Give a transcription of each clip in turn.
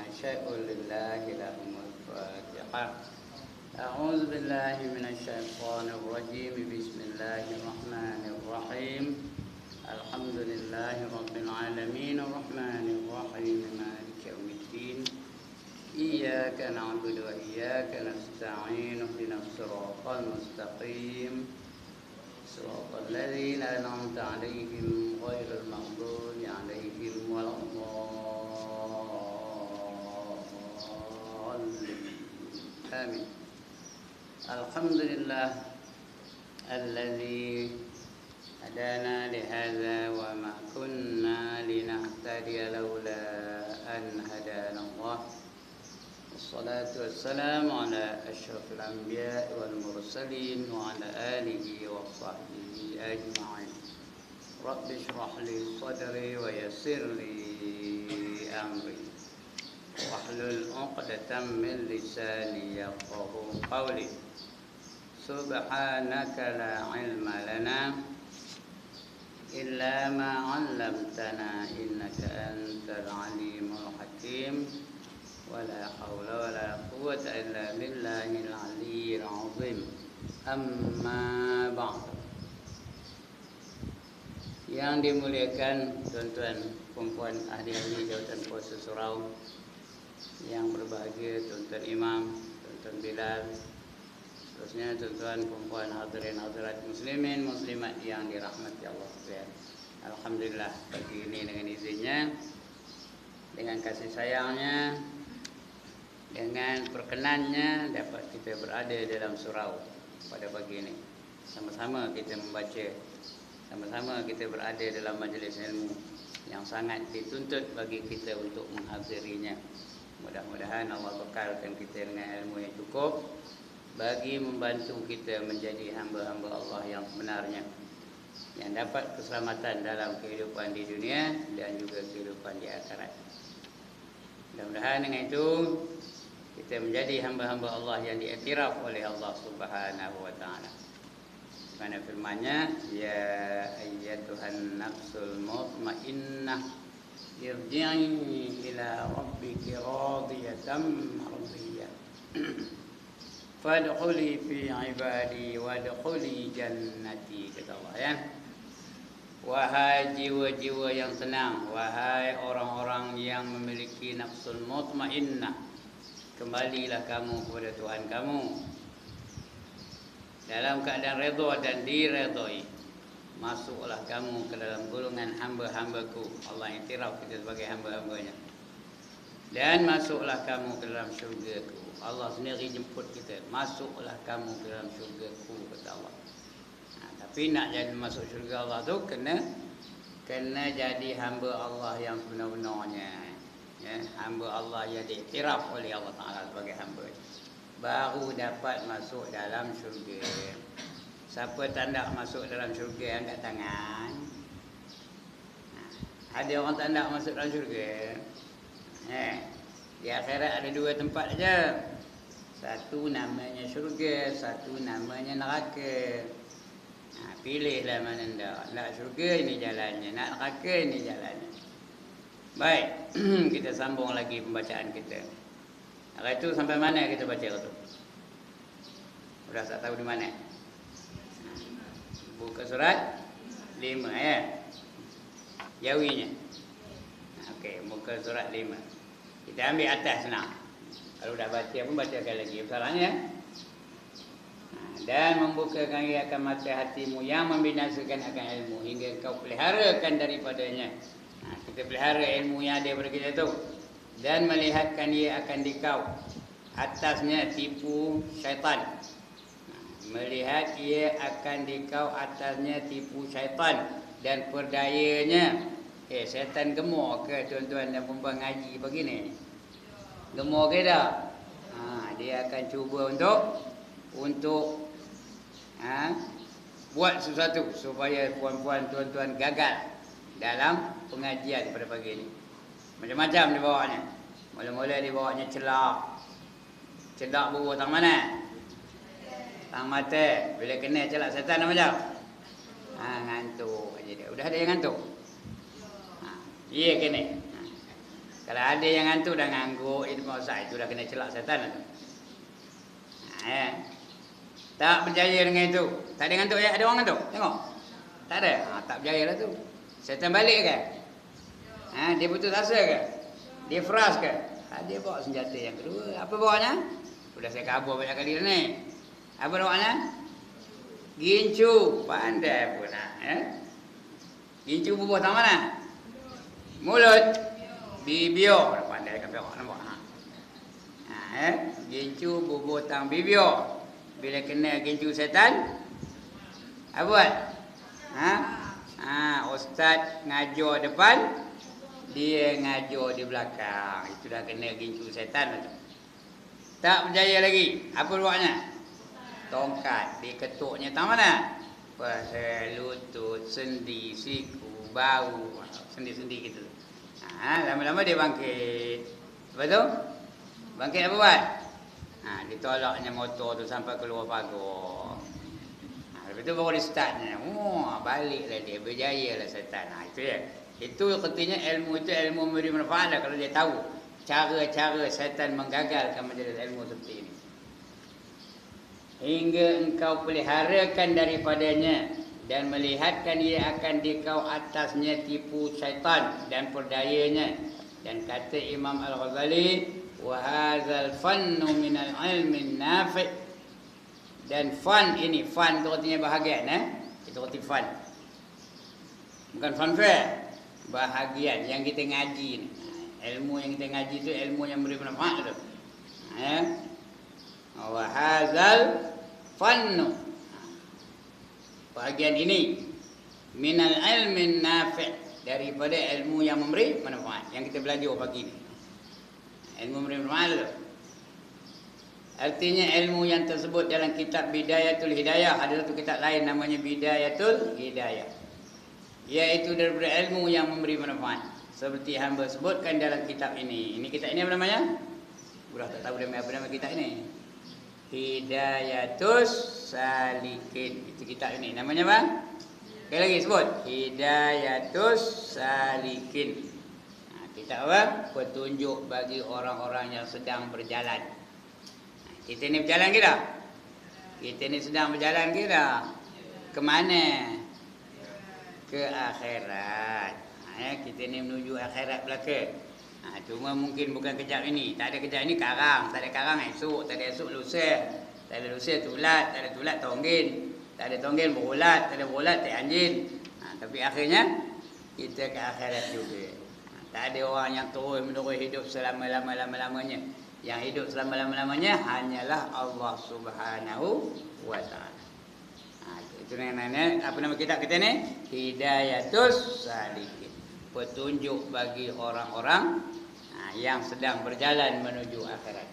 يشاء لله لهم الفاتحة. أعوذ بالله من الشيطان الرجيم. بسم الله الرحمن الرحيم. الحمد لله رب العالمين الرحمن الرحيم مالك يوم الدين. إياك نعبد وإياك نستعين اهدنا الصراط المستقيم صراط الذين أنعمت عليهم غير المغضوب عليهم ولا الضالين. آمين. الحمد لله الذي هدانا لهذا وما كنا لنهتدي لولا أن هدانا الله. والصلاة والسلام على أشرف الأنبياء والمرسلين وعلى آله وصحبه أجمعين. رب اشرح لي صدري ويسر لي أمري واحلل عقدة من لساني يفقهوا قولي. سبحانك لا علم لنا إلا ما علمتنا إنك أنت العليم الحكيم. ولا حول ولا قوة إلا بالله العلي العظيم. Amma ba'd. Yang dimuliakan tuan-tuan perempuan ahli-ahli jawatan puasa surau, yang berbahagia tuan-tuan imam, tuan-tuan Bilal, terusnya tuan-tuan perempuan hadirin hadirat muslimin muslimat yang dirahmati Allah sekalian. Alhamdulillah pagi ini dengan izinnya, dengan kasih sayangnya, dengan perkenannya dapat kita berada dalam surau pada pagi ini. Sama-sama kita membaca, sama-sama kita berada dalam majlis ilmu yang sangat dituntut bagi kita untuk menghadirinya. Mudah-mudahan Allah bekalkan kita dengan ilmu yang cukup bagi membantu kita menjadi hamba-hamba Allah yang sebenarnya, yang dapat keselamatan dalam kehidupan di dunia dan juga kehidupan di akhirat. Mudah-mudahan dengan itu kita menjadi hamba-hamba Allah yang diiktiraf oleh Allah Subhanahu wa taala. Mana firman-Nya, ya ayyatuhan nafsul mutmainnah irji'i ila rabbiki radiyatan mardiyah. Fadkhuli fi ibadi wadkhuli jannati, kata Allah ya. Wahai jiwa-jiwa yang tenang, wahai orang-orang yang memiliki nafsul mutmainnah, kembalilah kamu kepada Tuhan kamu dalam keadaan redha dan diredai. Masuklah kamu ke dalam golongan hamba-hambaku. Allah iktiraf kita sebagai hamba-hambanya. Dan masuklah kamu ke dalam syurgaku. Allah sendiri jemput kita. Masuklah kamu ke dalam syurgaku, kata Allah. Tapi nak jadi masuk syurga Allah tu kena jadi hamba Allah yang sebenar-benarnya. Ya, hamba Allah yang diiktiraf oleh Allah Ta'ala sebagai hamba, baru dapat masuk dalam syurga. Siapa tak nak masuk dalam syurga, angkat tangan. Ada orang tak nak masuk dalam syurga? Di akhirat ada dua tempat saja. Satu namanya syurga, satu namanya neraka. Pilihlah mana anda. Nak syurga, ini jalannya. Nak neraka, ini jalannya. Baik, kita sambung lagi pembacaan kita. Hari itu sampai mana kita baca itu? Sudah tak tahu di mana? Buka surat 5 ya. Jawinya. Okey, buka surat 5. Kita ambil atas senang. Kalau dah baca pun bacakan lagi. Masalahnya dan membukakan ia akan mata hatimu yang membinasakan akan ilmu hingga kau peliharakan daripadanya. Kita pelihara ilmu yang ada pada kita tu, dan melihatkan ia akan dikau atasnya tipu syaitan. Melihat ia akan dikau atasnya tipu syaitan dan perdayanya. Syaitan gemuk ke tuan-tuan dan perempuan ngaji begini? Gemuk ke tak? Dia akan cuba untuk buat sesuatu supaya puan-puan tuan-tuan gagal dalam pengajian pada pagi ini. Macam-macam dia bawanya. Mula-mula dia bawanya celak. Celak buruh tang mana? Tang mata. Bila kena celak setan macam? Ha, ngantuk aja dia. Udah ada yang ngantuk? Ha, iya kena. Kalau ada yang ngantuk dah ngangguk, itu itu dah kena celak setan tu. Tak berjaya dengan itu. Tak ada ngantuk ya? Ada orang ngantuk? Tengok. Tak ada. Tak berjaya lah tu. Setan balik ke? Dia putus asa ke? Dia fras ke? Dia bawa senjata yang kedua. Apa bawanya? Sudah saya kabur banyak kali dah ni. Apa bawanya? Gincu. Pandai pun. Gincu bubuh tang mana? Mulut. Bibio. Pandai kan tengok nampak. Gincu bubuh tang bibio. Bila kena gincu setan, apa buat? Ustaz ngajar depan, dia ngajar di belakang. Itu dah kena gincu setan. Tak berjaya lagi. Apa buatnya? Tongkat diketuknya tang mana? Paha, lutut, sendi, siku, bau, sendi-sendi gitu. Lama-lama dia bangkit. Lepas tu? Bangkit apa buat? Ditolaknya motor tu sampai keluar pagar. Lepas tu baru dia startnya. Baliklah dia, berjayalah setan. Itu ya. Itu artinya ilmu itu ilmu memberi manfaat lah kalau dia tahu cara-cara setan menggagalkan majlis ilmu seperti ini. Hingga engkau peliharakan daripadanya dan melihatkan dia akan dikau atasnya tipu syaitan dan perdayanya. Dan kata Imam Al-Ghazali, wa hadzal fannu minal ilmin nafi'. Dan fan ini, fan itu artinya bahagian, itu arti fan. Bukan fanfare, bahagian yang kita ngaji ni. Ilmu yang kita ngaji itu ilmu yang memberi manfaat tu. Wa hadzal fannu, bahagian ini minal ilmin nafi', daripada ilmu yang memberi manfaat yang kita belajar pagi ni. Ilmu memberi manfaat tu. Artinya ilmu yang tersebut dalam kitab Bidayatul Hidayah, ada satu kitab lain namanya Bidayatul Hidayah, iaitu daripada ilmu yang memberi manfaat. Seperti hamba sebutkan dalam kitab ini. Ini kitab ini apa namanya? Sudah tak tahu nama apa nama kitab ini. Hidayatus Salikin. Itu kitab ini. Namanya apa? Sekali lagi sebut. Hidayatus Salikin. Kitab apa? Petunjuk bagi orang-orang yang sedang berjalan. Kita ni berjalan ke dah? Kita ni sedang berjalan ke dah? Ke mana? Ke akhirat. Kita ni menuju akhirat belaka. Cuma mungkin bukan kejap ini. Tak ada kejap ini karang. Tak ada karang esok. Tak ada esok lusa. Tak ada lusa tulat. Tak ada tulat tonggin. Tak ada tonggin berulat. Tak ada berulat tak anjing. Tapi akhirnya kita ke akhirat juga. Tak ada orang yang terus-menerus hidup selama-lama-lamanya. Yang hidup selama-lama-lamanya hanyalah Allah Subhanahu wa ta'ala. Itu namanya, apa nama kitab kita ni? Hidayatus Salikin. Petunjuk bagi orang-orang yang sedang berjalan menuju akhirat.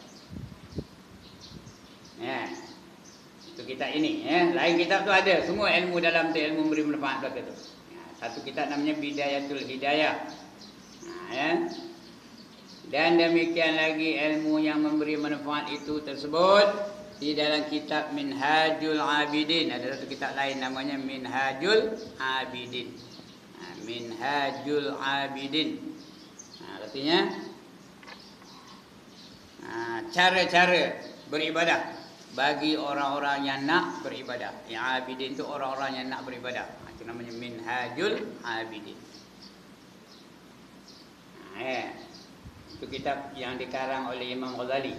Itu kitab ini. Lain kitab tu ada. Semua ilmu dalam tu, ilmu memberi manfaat belaka tu. Satu kitab namanya Bidayatul Hidayah. Dan demikian lagi ilmu yang memberi manfaat itu tersebut di dalam kitab Minhajul Abidin. Ada satu kitab lain namanya Minhajul Abidin. Minhajul Abidin. Artinya cara-cara beribadah bagi orang-orang yang nak beribadah. Yang Abidin itu orang-orang yang nak beribadah. Itu namanya Minhajul Abidin. Itu kitab yang dikarang oleh Imam Ghazali.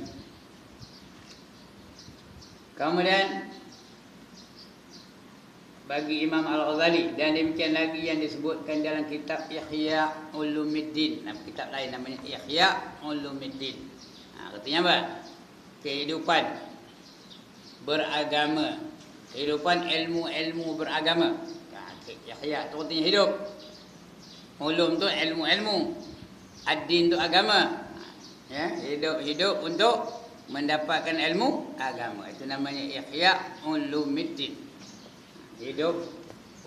Kemudian bagi Imam Al-Ghazali, dan demikian lagi yang disebutkan dalam kitab Ihya Ulumuddin. Kitab lain namanya Ihya Ulumuddin. Artinya apa? Kehidupan beragama, kehidupan ilmu-ilmu beragama. Ihya itu artinya hidup. Ulum tu ilmu-ilmu. Ad-din tu agama. Hidup untuk mendapatkan ilmu agama. Itu namanya Ihya Ulumuddin. Hidup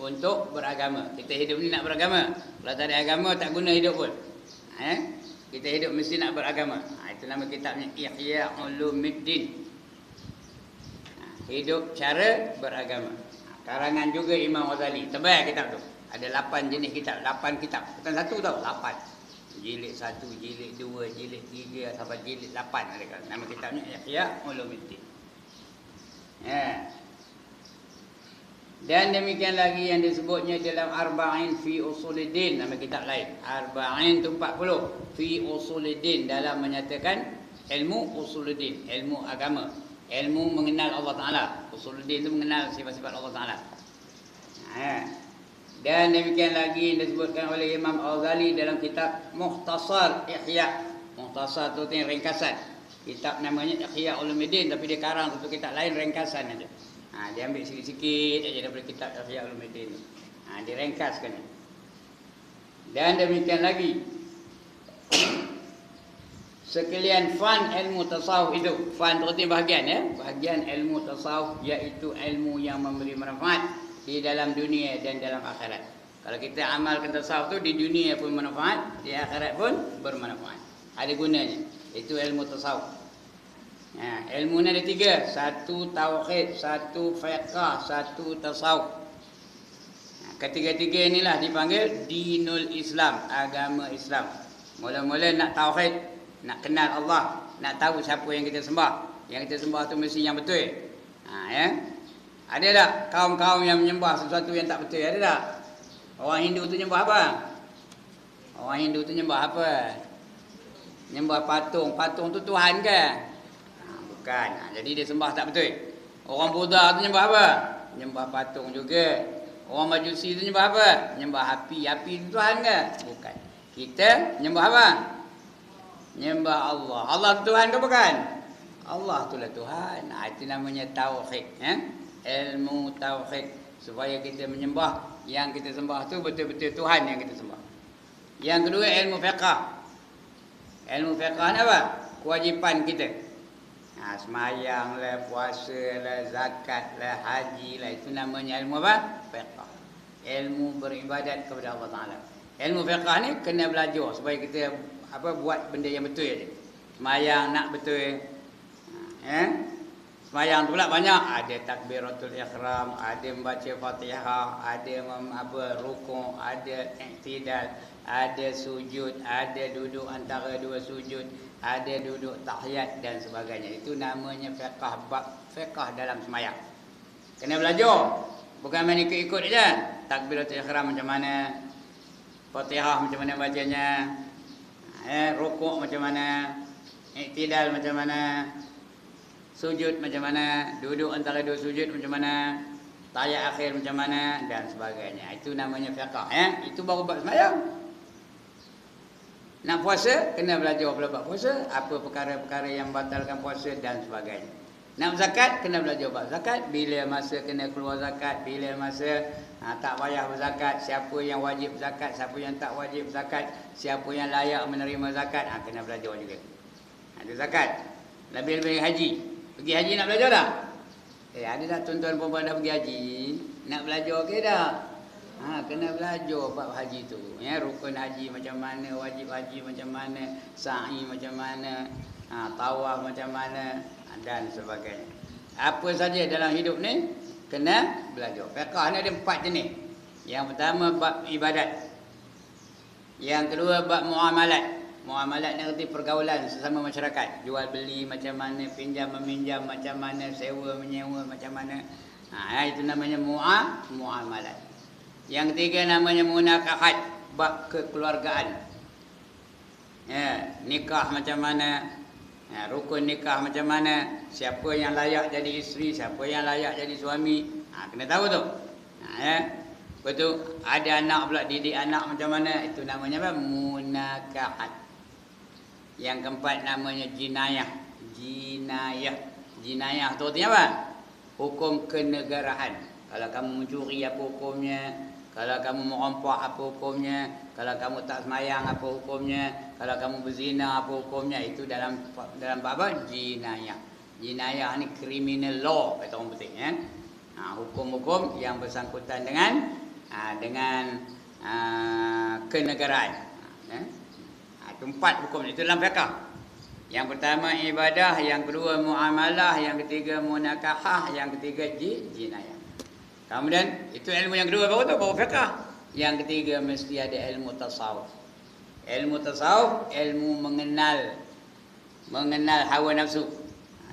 untuk beragama. Kita hidup ni nak beragama. Kalau tak ada agama tak guna hidup pun. Kita hidup mesti nak beragama. Itu nama kitabnya Ihya Ulumuddin. Hidup cara beragama. Karangan juga Imam Ghazali. Tebal kitab tu. Ada 8 jenis kitab, 8 kitab. Bukan satu tau, 8. Jilid 1, jilid 2, jilid 3 sampai jilid 8 ada kan. Nama kitabnya Ihya Ulumuddin. Ya. Dan demikian lagi yang disebutnya dalam Arba'in fi Usuluddin, nama kitab lain. Arba'in tu 40 fi Usuluddin, dalam menyatakan ilmu usuluddin, ilmu agama, ilmu mengenal Allah Taala. Usuluddin itu mengenal sifat-sifat Allah Taala. Dan demikian lagi disebutkan oleh Imam Al-Ghazali dalam kitab Mukhtasar Ihya. Mukhtasar itu ringkasan. Kitab namanya Ihya Ulumuddin, tapi dia karang satu kitab lain ringkasan aja. Dia ambil sikit-sikit aja daripada kitab Ihya Ulumuddin. Diringkaskan. Dan demikian lagi sekalian fan ilmu tasawuf itu, fan itu bahagian ya, bahagian ilmu tasawuf, iaitu ilmu yang memberi manfaat di dalam dunia dan dalam akhirat. Kalau kita amalkan tasawuf tu di dunia pun manfaat, di akhirat pun bermanfaat. Ada gunanya. Itu ilmu tasawuf. Ilmu ni ada 3, 1 tauhid, 1 fiqh, 1 tasawuf. Ketiga-tiga inilah dipanggil dinul Islam, agama Islam. Mula-mula nak tauhid, nak kenal Allah, nak tahu siapa yang kita sembah. Yang kita sembah tu mesti yang betul. Ya. Ada tak kaum-kaum yang menyembah sesuatu yang tak betul? Ada tak? Orang Hindu tu nyembah apa? Orang Hindu tu nyembah apa? Nyembah patung. Patung tu Tuhan ke? Bukan. Jadi dia sembah tak betul. Orang Buddha tu nyembah apa? Nyembah patung juga. Orang Majusi tu nyembah apa? Nyembah api. Api tu Tuhan ke? Bukan. Kita nyembah apa? Nyembah Allah. Allah Tuhan ke bukan? Allah itulah Tuhan. Itu namanya tauhid. Ilmu tauhid. Supaya kita menyembah yang kita sembah tu betul-betul Tuhan yang kita sembah. Yang kedua ilmu fiqh. Ilmu fiqh ni apa? Kewajipan kita. Semayang lah, puasa lah, zakat lah, haji lah. Itu namanya ilmu apa? Fiqh. Ilmu beribadat kepada Allah Ta'ala. Ilmu fiqh ni kena belajar supaya kita buat benda yang betul je. Semayang nak betul. Semayang tu pula banyak. Ada takbiratul ihram, ada membaca Fatihah, ada rukuk, ada i'tidal, ada sujud, ada duduk antara dua sujud, ada duduk tahiyat dan sebagainya. Itu namanya fiqh, bab fiqh dalam semayang. Kena belajar. Bukan main ikut-ikut je. Takbiratul ihram macam mana, Fatihah macam mana bacanya, rukuk macam mana, i'tidal macam mana, sujud macam mana, duduk antara dua sujud macam mana, tahiyat akhir macam mana dan sebagainya. Itu namanya fiqh. Itu baru bab sembahyang. Nak puasa kena belajar pula bab puasa, apa perkara-perkara yang batalkan puasa dan sebagainya. Nak zakat kena belajar bab zakat, bila masa kena keluar zakat, bila masa tak payah berzakat, siapa yang wajib zakat, siapa yang tak wajib zakat, siapa yang layak menerima zakat, kena belajar juga. Ada zakat. Lebih-lebih haji. Pergi haji nak belajar tak? Ada tak tuan-tuan perempuan dah pergi haji? Nak belajar ke tak? Kena belajar bab haji tu. Rukun haji macam mana, wajib haji macam mana, sa'i macam mana, tawaf macam mana dan sebagainya. Apa saja dalam hidup ni kena belajar. Fiqh ni ada 4 jenis. Yang pertama bab ibadat. Yang kedua bab muamalat. Muamalat ni arti pergaulan sesama masyarakat. Jual beli macam mana, pinjam meminjam macam mana, sewa menyewa macam mana. Itu namanya muamalat. Yang ketiga namanya munakahat, bab kekeluargaan. Nikah macam mana, rukun nikah macam mana, siapa yang layak jadi isteri, siapa yang layak jadi suami. Kena tahu tu. Lepas tu ada anak pula, didik anak macam mana. Itu namanya apa? Munakahat. Yang keempat namanya jinayah. Jinayah tu artinya apa? Hukum kenegaraan. Kalau kamu mencuri apa hukumnya? Kalau kamu merompak apa hukumnya? Kalau kamu tak semayang apa hukumnya? Kalau kamu berzina apa hukumnya? Itu dalam bab jinayah. Jinayah ni criminal law kata orang penting. Hukum-hukum yang bersangkutan dengan kenegaraan. Itu 4 hukum. Itu dalam fiqh. Yang pertama ibadah, yang kedua muamalah, yang ketiga munakahah, yang ketiga jinayah. Kemudian itu ilmu yang kedua baru tu, baru fiqh. Yang ketiga mesti ada ilmu tasawuf. Ilmu tasawuf, ilmu mengenal hawa nafsu.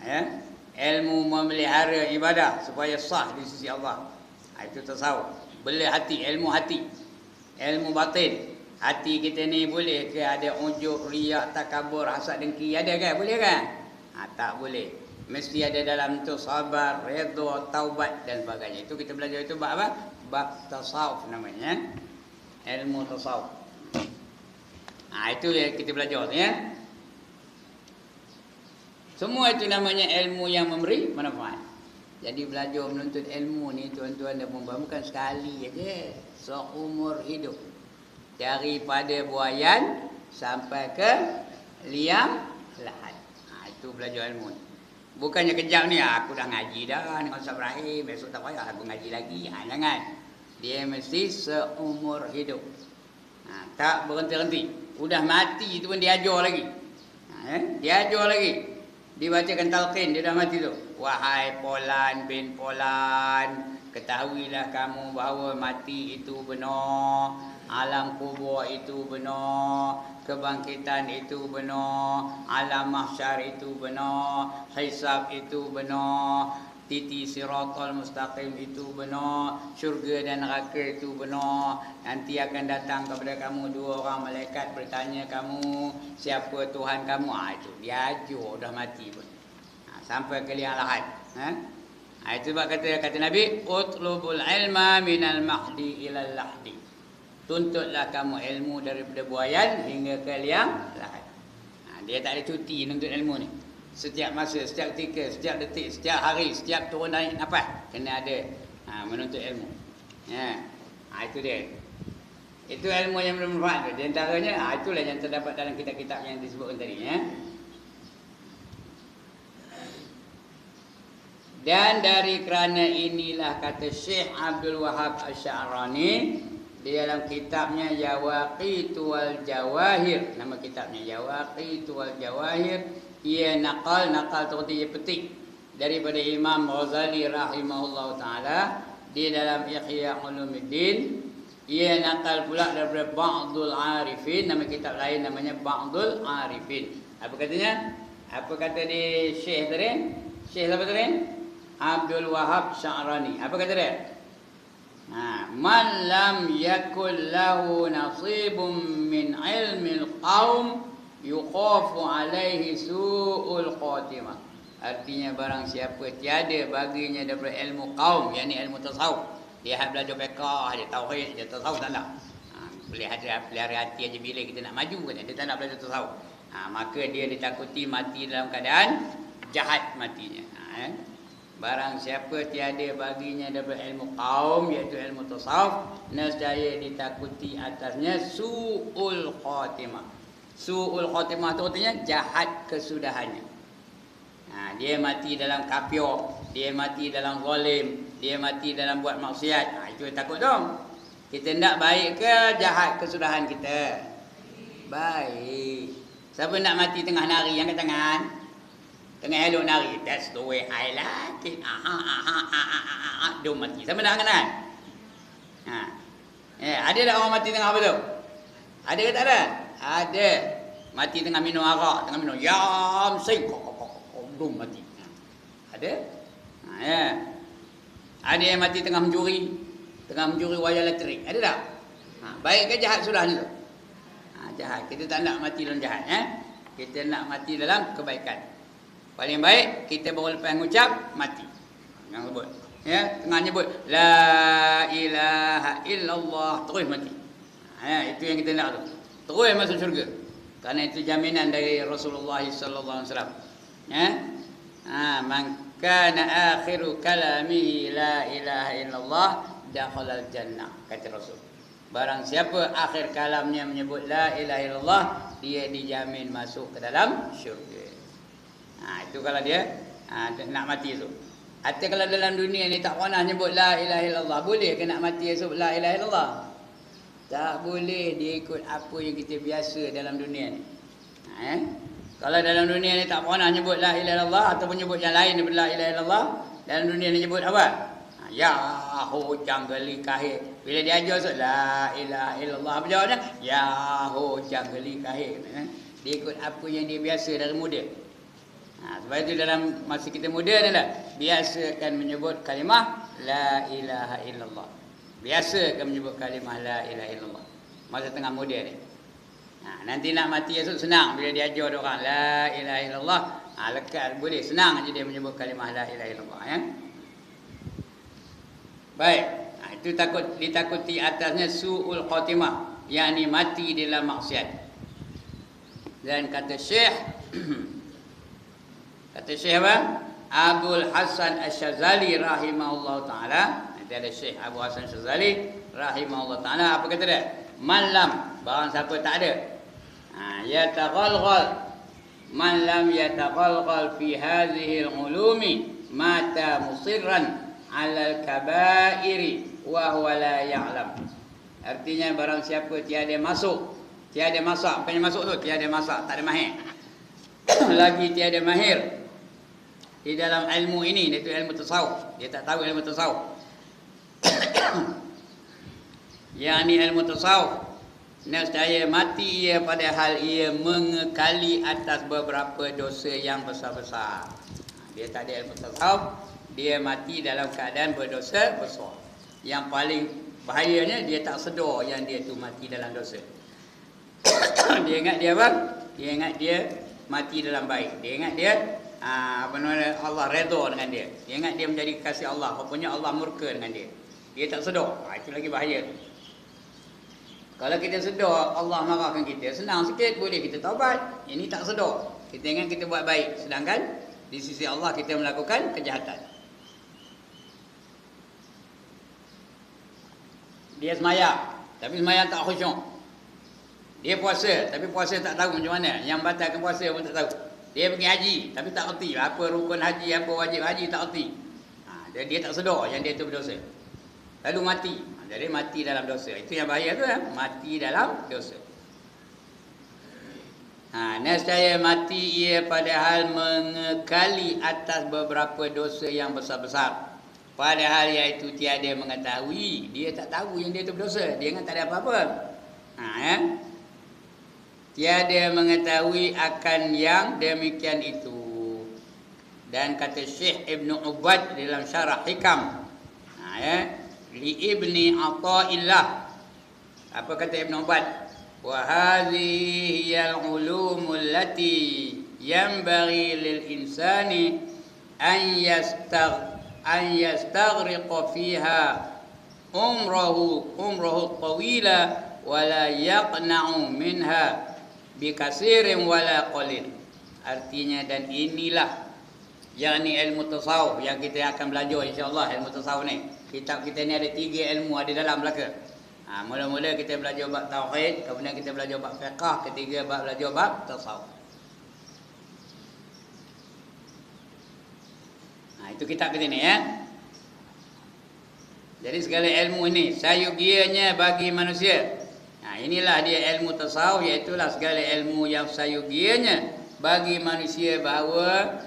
Ya. Ilmu memelihara ibadah supaya sah di sisi Allah. Itu tasawuf. Beli hati, ilmu hati. Ilmu batin. Hati kita ni boleh ke ada ujub, riak, takabur, hasad, dengki? Ada kan? Boleh kan? Tak boleh. Mesti ada dalam tu sabar, redha, taubat dan sebagainya. Itu kita belajar itu bab apa? Bab tasawuf namanya. Ilmu tasawuf. Itu yang kita belajar ya. Semua itu namanya ilmu yang memberi manfaat. Jadi belajar menuntut ilmu ni tuan-tuan dan puan-puan bukan sekali aja, seumur hidup. Daripada buayan sampai ke liang lahat. Itu belajar ilmu ni. Bukannya kejap ni aku dah ngaji dah dengan Ustaz Ibrahim, besok tak payah aku ngaji lagi. Jangan. Dia mesti seumur hidup. Tak berhenti-henti. Udah mati tu pun dia ajar lagi. Dia ajar lagi. Dibacakan talqin, dia dah mati tu. Wahai Polan bin Polan, ketahuilah kamu bahawa mati itu benar, alam kubur itu benar, kebangkitan itu benar, alam mahsyar itu benar, hisab itu benar, titi siratal mustaqim itu benar, syurga dan neraka itu benar. Nanti akan datang kepada kamu dua orang malaikat bertanya kamu, siapa Tuhan kamu? Itu dia ajar dah mati pun. Sampai ke liang lahat. Itu sebab kata Nabi, utlubul ilma minal mahdi ilal lahdi. Tuntutlah kamu ilmu daripada buayan hingga ke liang lahat. Dia tak ada cuti nuntut ilmu ni. Setiap masa, setiap ketika, setiap detik, setiap hari, setiap turun naik nafas kena ada menuntut ilmu. Itu dia. Itu ilmu yang bermanfaat. Di antaranya itulah yang terdapat dalam kitab-kitab yang disebutkan tadi ya. Dan dari kerana inilah kata Syekh Abdul Wahab Asy-Sya'rani di dalam kitabnya Yawaqitu wal Jawahir, nama kitabnya Yawaqitu wal Jawahir, ia nakal tu dia petik daripada Imam Ghazali rahimahullah taala di dalam Ihya Ulumuddin. Ia nakal pula daripada Ba'dul Arifin, nama kitab lain namanya Ba'dul Arifin. Apa katanya? Apa kata di Syekh tadi? Syekh apa tadi? Abdul Wahab Sya'rani. Apa kata dia? Man lam yakul lahu nasibun min ilmil qaum yuqafu alaihi su'ul khatimah. Artinya barang siapa tiada baginya daripada ilmu qaum, yakni ilmu tasawuf. Dia belajar fiqh, dia tauhid, dia tasawuf tak nak. Pelihara hati aja bila kita nak maju kan. Dia tak nak belajar tasawuf. Maka dia ditakuti mati dalam keadaan jahat matinya. Barang siapa tiada baginya daripada ilmu qaum, iaitu ilmu tasawuf, nescaya ditakuti atasnya su'ul khatimah. Su'ul khatimah itu artinya jahat kesudahannya. Dia mati dalam kafir, dia mati dalam zalim, dia mati dalam buat maksiat. Itu takut dong. Kita nak baik ke jahat kesudahan kita? Baik. Siapa nak mati tengah nari, angkat tangan. Tengah elok nari, that's the way I like it. Dia mati. Siapa nak angkat tangan? Ada tak orang mati tengah apa tu? Ada ke tak ada? Ada. Mati tengah minum arak, tengah minum yam sing, belum mati. Ada? Ada yang mati tengah mencuri wayar elektrik. Ada tak? Baik ke jahat sudah ni tu? Jahat. Kita tak nak mati dalam jahat. Kita nak mati dalam kebaikan. Paling baik kita baru lepas mengucap mati. Jangan sebut. Tengah nyebut la ilaha illallah terus mati. Itu yang kita nak tu. Terus masuk syurga. Kerana itu jaminan dari Rasulullah sallallahu alaihi wasallam. Man kana akhiru kalamihi la ilaha illallah dakhalal jannah, kata Rasul. Barang siapa akhir kalamnya menyebut la ilaha illallah, dia dijamin masuk ke dalam syurga. Itu kalau dia nak mati tu. Atau kalau dalam dunia ni tak pernah nyebut la ilaha illallah, boleh ke nak mati sebut la ilaha illallah? Tak boleh. Dia ikut apa yang kita biasa dalam dunia ni. Kalau dalam dunia ni tak pernah nyebut la ilaha illallah ataupun nyebut yang lain daripada la ilaha illallah, dalam dunia ni nyebut apa? Ya hujang geli kahir. Bila dia ajar so, la ilaha illallah, apa jawabnya? Ya hujang geli kahir. Dia ikut apa yang dia biasa dari muda. Sebab itu dalam masa kita muda ni lah, biasakan menyebut kalimah la ilaha illallah. Biasakan menyebut kalimah la ilaha illallah masa tengah muda ni. Nanti nak mati esok senang bila dia ajar orang la ilaha illallah. Lekat boleh senang je dia menyebut kalimah la ilaha illallah ya. Baik. Itu ditakuti atasnya su'ul khatimah, yakni mati dalam maksiat. Dan kata Syekh apa? Abdul Hasan Asy-Syazali rahimahullah taala. Nanti ada Syekh Abu Hasan Asy-Syazali rahimahullah taala, apa kata dia? Malam, barang siapa tak ada. Yataghalghal, man lam yataghalghal fi hadhihi al-ulumi mata musirran 'ala al-kaba'iri wa huwa la ya'lam. Artinya barang siapa tiada masak. Apa yang masuk tu? Tiada masak, tak ada mahir. Lagi tiada mahir di dalam ilmu ini, iaitu ilmu tasawuf. Dia tak tahu ilmu tasawuf. yakni ilmu tasawuf. Nescaya mati ia padahal ia mengekali atas beberapa dosa yang besar-besar. Dia tak ada ilmu tasawuf, dia mati dalam keadaan berdosa besar. Yang paling bahayanya dia tak sedar yang dia tu mati dalam dosa. Dia ingat dia apa? Dia ingat dia mati dalam baik. Dia ingat dia Allah redha dengan dia. Dia ingat dia menjadi kekasih Allah. Rupanya Allah murka dengan dia. Dia tak sedar. Itu lagi bahaya. Kalau kita sedar Allah marahkan kita, senang sikit boleh kita taubat. Ini tak sedar. Kita ingat kita buat baik, sedangkan di sisi Allah kita melakukan kejahatan. Dia semaya, tapi semaya tak khusyuk. Dia puasa, tapi puasa tak tahu macam mana. Yang batalkan puasa pun tak tahu. Dia pergi haji, tapi tak erti apa rukun haji, apa wajib haji, tak erti. Dia tak sedar yang dia tu berdosa. Lalu mati. Jadi mati dalam dosa. Itu yang bahaya tu ya. Mati dalam dosa. Nescaya mati ia padahal mengekali atas beberapa dosa yang besar-besar. Padahal iaitu tiada mengetahui. Dia tak tahu yang dia tu berdosa. Dia ingat tak ada apa-apa. Tiada mengetahui akan yang demikian itu. Dan kata Syekh Ibn Ubad dalam syarah Hikam. Li Ibni Athaillah. Apa kata Ibn Ubad? Wa hadhihi hiyal ulumul lati yanbaghi lil insani an yastaghriqa fiha umruhu tawila wa la yaqna'u minha bikasirin wa la qalil. Artinya, dan inilah yakni ilmu tasawuf yang kita akan belajar insya-Allah. Ilmu tasawuf ni, kitab kita ni ada 3 ilmu ada dalam belaka. Mula-mula kita belajar bab tauhid, kemudian kita belajar bab fiqh, ketiga belajar bab tasawuf. Itu kitab kita ni ya. Jadi segala ilmu ini sayugianya bagi manusia. Inilah dia ilmu tasawuf, iaitu segala ilmu yang sayugianya bagi manusia bahawa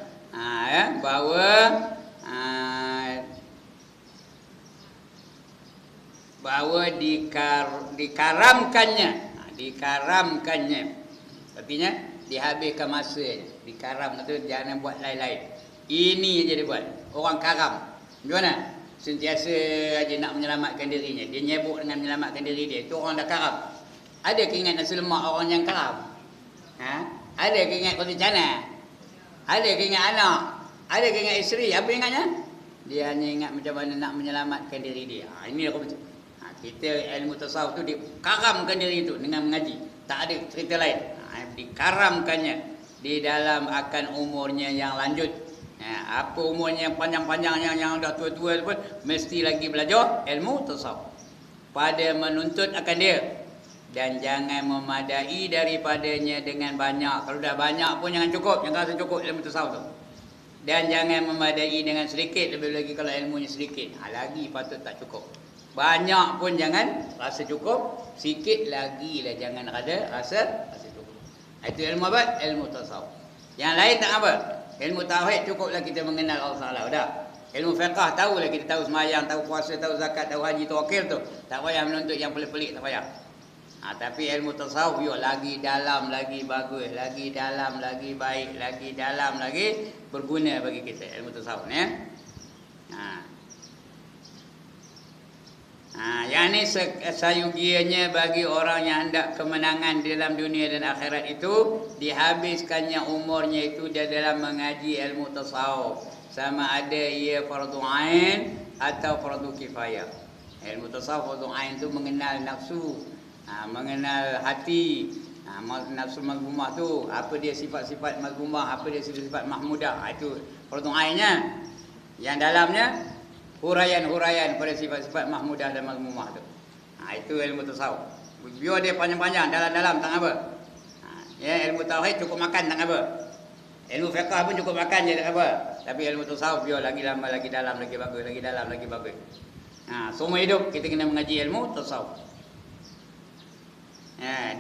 dikaramkannya. Artinya dihabiskan masanya. Dikaram itu jangan buat lain-lain. Ini aja dia buat. Orang karam. Gimana? Sentiasa aja nak menyelamatkan dirinya. Dia nyebut dengan menyelamatkan diri dia. Itu orang dah karam. Ada keingat nasi lemak orang yang karam? Ada keingat kota cana? Ada keingat anak? Ada keingat isteri? Apa ingatnya? Dia hanya ingat macam mana nak menyelamatkan diri dia. Ini aku betul. Kita ilmu tasawuf tu dikaramkan diri itu dengan mengaji. Tak ada cerita lain. Dikaramkannya di dalam akan umurnya yang lanjut. Apa umurnya yang panjang-panjang, yang dah tua-tua pun mesti lagi belajar ilmu tasawuf. Pada menuntut akan dia. Dan jangan memadai daripadanya dengan banyak. Kalau dah banyak pun jangan cukup. Jangan rasa cukup ilmu tasawuf tu. Dan jangan memadai dengan sedikit. Lebih lagi kalau ilmunya sedikit. Lagi patut tak cukup. Banyak pun jangan rasa cukup. Sikit lagi lah jangan rasa cukup. Itu ilmu apa? Ilmu tasawuf. Yang lain tak apa. Ilmu tauhid cukuplah kita mengenal Allah Taala. Dah. Ilmu fiqh tahu lah, kita tahu sembahyang, tahu puasa, tahu zakat, tahu haji, tawakil tu. Tak payah menuntut yang pelik-pelik, tak payah. Tapi ilmu tasawuf yo lagi dalam, lagi bagus, lagi dalam, lagi baik, lagi dalam, lagi berguna bagi kita ilmu tasawuf ni. Yang ni sayugianya bagi orang yang hendak kemenangan dalam dunia dan akhirat itu, dihabiskannya umurnya itu dia dalam mengaji ilmu tasawuf, sama ada ia fardu ain atau fardu kifayah. Ilmu tasawuf fardu ain itu mengenal nafsu, mengenal hati, nafsu mazmumah tu, apa dia sifat-sifat mazmumah, apa dia sifat-sifat mahmudah, itu fardu ainnya. Yang dalamnya huraian-huraian pada sifat-sifat mahmudah dan mazmumah tu. Itu ilmu tasawuf. Biar dia panjang-panjang, dalam-dalam tak apa. Ya, ilmu tauhid cukup makan tak apa. Ilmu fiqh pun cukup makan je tak apa. Tapi ilmu tasawuf biar lagi lama, lagi dalam, lagi bagus, lagi dalam, lagi bagus. Semua hidup kita kena mengaji ilmu tasawuf.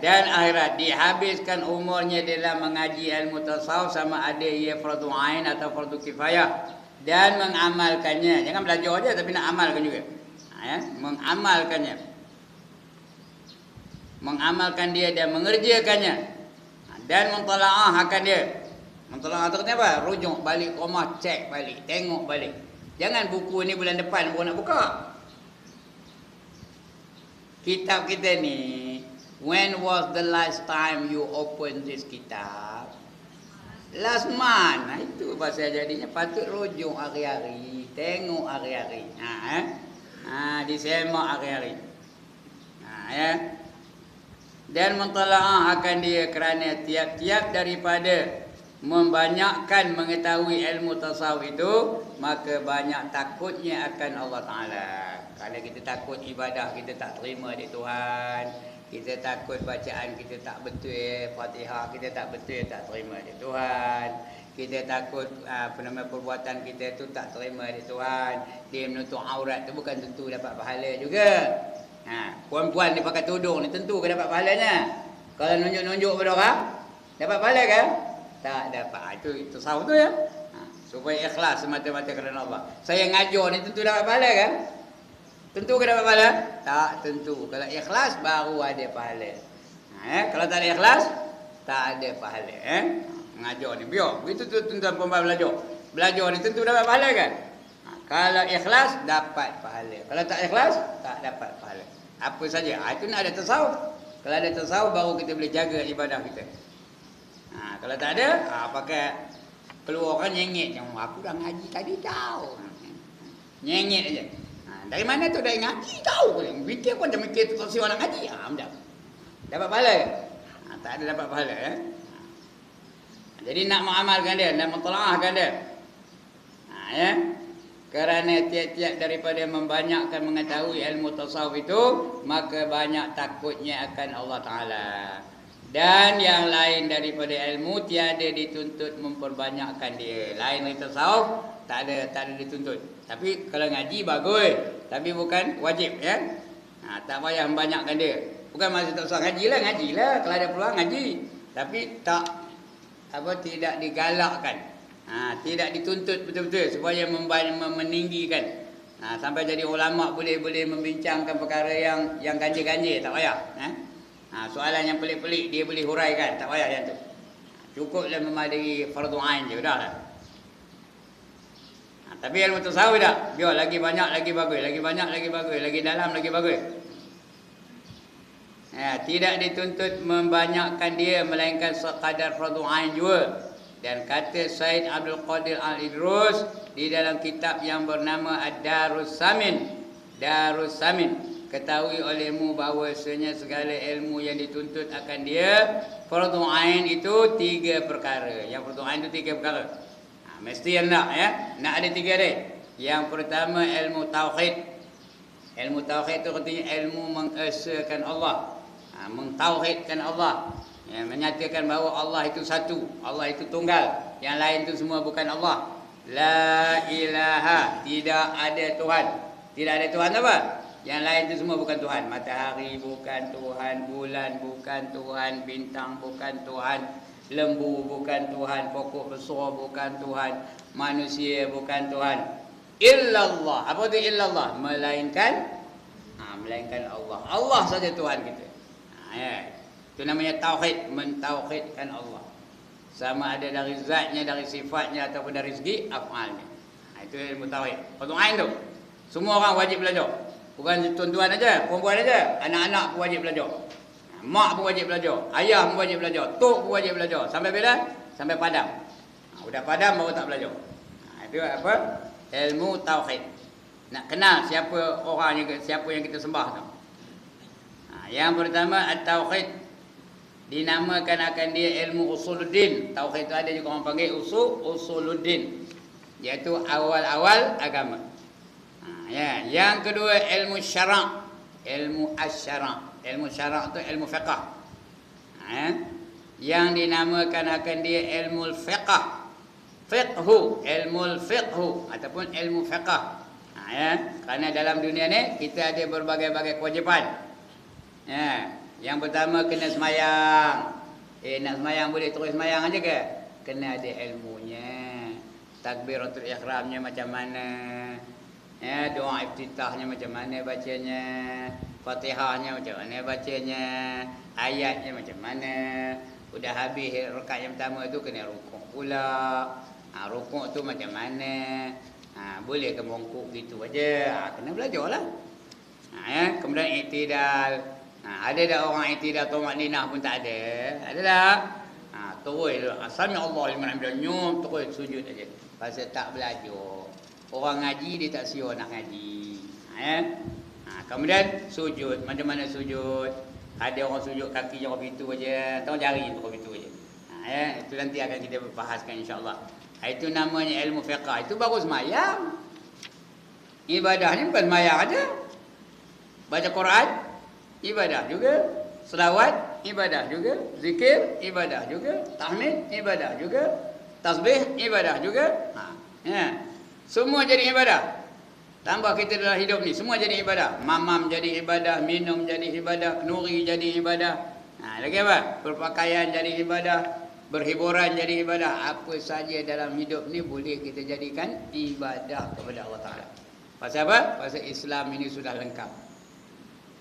Dan akhirat dihabiskan umurnya dalam mengaji ilmu tasawuf, sama ada ia fardu ain atau fardu kifayah, dan mengamalkannya. Jangan belajar aja tapi nak amalkan juga. Mengamalkannya. Mengamalkan dia dan mengerjakannya. Dan mentalaah akan dia. Mentalaah tu apa? Rujuk balik rumah, cek balik, tengok balik. Jangan buku ni bulan depan baru nak buka. Kitab kita ni, when was the last time you open this kitab? Last month. Itu pasal jadinya patut rujuk hari-hari, tengok hari-hari. Disemak hari-hari. Dan mentalaah akan dia, kerana tiap-tiap daripada membanyakkan mengetahui ilmu tasawuf itu, maka banyak takutnya akan Allah Ta'ala. Kalau kita takut ibadah kita tak terima di Tuhan, kita takut bacaan kita tak betul, Fatihah kita tak betul, tak terima di Tuhan. Kita takut perbuatan kita tu tak terima di Tuhan. Dia menutup aurat tu bukan tentu dapat pahala juga. Puan-puan ni pakai tudung ni tentu ke dapat pahalanya. Kalau nunjuk-nunjuk pada orang, dapat pahala kan? Tak dapat. Itu tasawuf tu ya. Supaya ikhlas semata-mata kerana Allah. Saya ngajar ni tentu dapat pahala kan? Tentu ke dapat pahala? Tak tentu. Kalau ikhlas baru ada pahala. Kalau tak ada ikhlas, tak ada pahala. Mengajar ni biar. Begitu tu tuan-tuan puan belajar. Belajar ni tentu dapat pahala kan? Kalau ikhlas dapat pahala. Kalau tak ikhlas, tak dapat pahala. Apa saja. Itu nak ada tasawuf. Kalau ada tasawuf baru kita boleh jaga ibadah kita. Kalau tak ada, pakai keluarkan nyengit. Aku dah ngaji tadi tahu. Nyengit aja. Dari mana tu dah ngaji tahu. Fikir pun dah mikir tu si orang ngaji. Dapat pahala. Tak ada dapat pahala. Jadi nak mengamalkan dia, nak mentelaahkan dia. Kerana tiap-tiap daripada membanyakkan mengetahui ilmu tasawuf itu, maka banyak takutnya akan Allah Ta'ala. Dan yang lain daripada ilmu tiada dituntut memperbanyakkan dia. Lain dari tasawuf tak ada dituntut. Tapi kalau ngaji bagus, tapi bukan wajib ya. Tak payah membanyakkan dia. Bukan maksud tak usah ngajilah kalau ada peluang ngaji. Tapi tidak digalakkan. Tidak dituntut betul-betul supaya meninggikan. Sampai jadi ulama boleh membincangkan perkara yang ganjil-ganjil, tak payah. Soalan yang pelik-pelik dia boleh huraikan, tak payah yang tu. Cukuplah memadai fardu ain je dah. Tapi ilmu tasawuf tak, biar lagi banyak lagi bagus, lagi banyak lagi bagus, lagi dalam lagi bagus. Tidak dituntut membanyakkan dia, melainkan sekadar fardu ain juga. Dan kata Said Abdul Qadir Al-Idrus di dalam kitab yang bernama Ad-Darus Samin, Darus Samin, ketahui olehmu bahawasanya segala ilmu yang dituntut akan dia fardu ain itu 3 perkara. Yang fardu ain itu 3 perkara. Mesti yang nak ya, nak ada 3 dia. Yang pertama ilmu tauhid. Ilmu tauhid itu artinya ilmu mengesakan Allah, mentauhidkan Allah. Menyatakan bahawa Allah itu satu, Allah itu tunggal, yang lain itu semua bukan Allah. La ilaha, tidak ada Tuhan. Tidak ada Tuhan apa? Yang lain itu semua bukan Tuhan. Matahari bukan Tuhan, bulan bukan Tuhan, bintang bukan Tuhan, lembu bukan Tuhan, pokok besar bukan Tuhan, manusia bukan Tuhan. illallah. Apa tu illallah? Melainkan melainkan Allah. Allah saja Tuhan kita. Ya. Itu namanya tauhid, mentauhidkan Allah. Sama ada dari zatnya, dari sifatnya ataupun dari segi af'alnya. Itu ilmu tauhid. Fardu ain tu. Semua orang wajib belajar. Bukan tuan-tuan aja, perempuan aja, anak-anak pun wajib belajar. Mak pun wajib belajar, ayah pun wajib belajar, tok pun wajib belajar. Sampai bila? Sampai padam. Udah padam baru tak belajar. Itu apa? Ilmu tauhid. Nak kenal siapa orang yang kita sembah tu. Yang pertama at-tauhid, dinamakan akan dia ilmu usuluddin. Tauhid itu ada juga orang panggil usuluddin, iaitu awal-awal agama. Ya, yang kedua ilmu syara', ilmu asy-syara'. Ilmu syara' itu ilmu fiqh. Yang dinamakan akan dia ilmu fiqh. Fiqhu, ilmu fiqhu ataupun ilmu fiqh. Ya, kerana dalam dunia ni kita ada berbagai-bagai kewajipan. Ya, yang pertama kena semayang. Nak semayang boleh terus semayang aja ke? Kena ada ilmunya. Takbiratul ihramnya macam mana? Ya, doa iftitahnya macam mana bacanya? Fatihahnya macam mana bacanya? Ayatnya macam mana? Udah habis rakaat yang pertama tu kena rukuk pula. Rukuk tu macam mana? Boleh ke bongkok gitu aja? Kena belajarlah. Ya, kemudian i'tidal. Ada dah orang i'tidal tumakninah pun tak ada. Ada tak? Terus sami Allah liman hamidah, nyum terus sujud aja. Pasal tak belajar. Orang ngaji dia tak siap nak ngaji. Kemudian sujud. Macam mana sujud? Ada orang sujud kaki jauh pintu aja, tahu jari jauh pintu aja. Itu nanti akan kita bahaskan insya-Allah. Itu namanya ilmu fiqh. Itu baru semayang. Ibadah ni bukan semayang aja. Baca Quran ibadah juga, selawat ibadah juga, zikir ibadah juga, tahmid ibadah juga, tasbih ibadah juga. Semua jadi ibadah. Tambah kita dalam hidup ni semua jadi ibadah. Mamam jadi ibadah, minum jadi ibadah, kenuri jadi ibadah. Lagi apa? Berpakaian jadi ibadah, berhiburan jadi ibadah. Apa saja dalam hidup ni boleh kita jadikan ibadah kepada Allah Taala. Pasal apa? Pasal Islam ini sudah lengkap.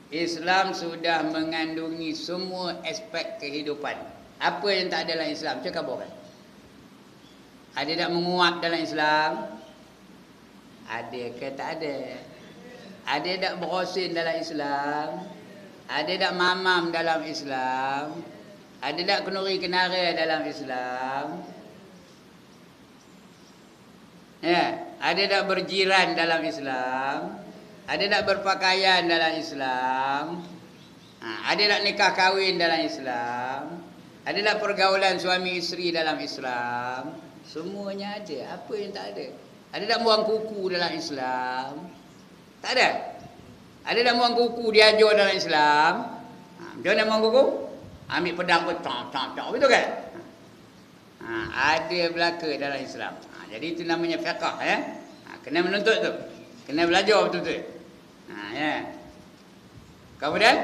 Islam sudah mengandungi semua aspek kehidupan. Apa yang tak ada dalam Islam? Cakap bukan? Ada tak menguap dalam Islam? Ada ke tak ada? Ada tak berosin dalam Islam? Ada tak mamam dalam Islam? Ada tak kenuri kenara dalam Islam? Ya, ada tak berjiran dalam Islam? Ada tak berpakaian dalam Islam? Ada tak nikah kahwin dalam Islam? Ada tak pergaulan suami isteri dalam Islam? Semuanya ada. Apa yang tak ada? Ada tak buang kuku dalam Islam? Tak ada. Ada tak buang kuku diajar dalam Islam? Macam mana buang kuku? Ambil pedang pun tak. Betul kan? Ada belaka dalam Islam. Jadi itu namanya fiqh. Kena menuntut tu. Kena belajar betul-betul. Ya. Kemudian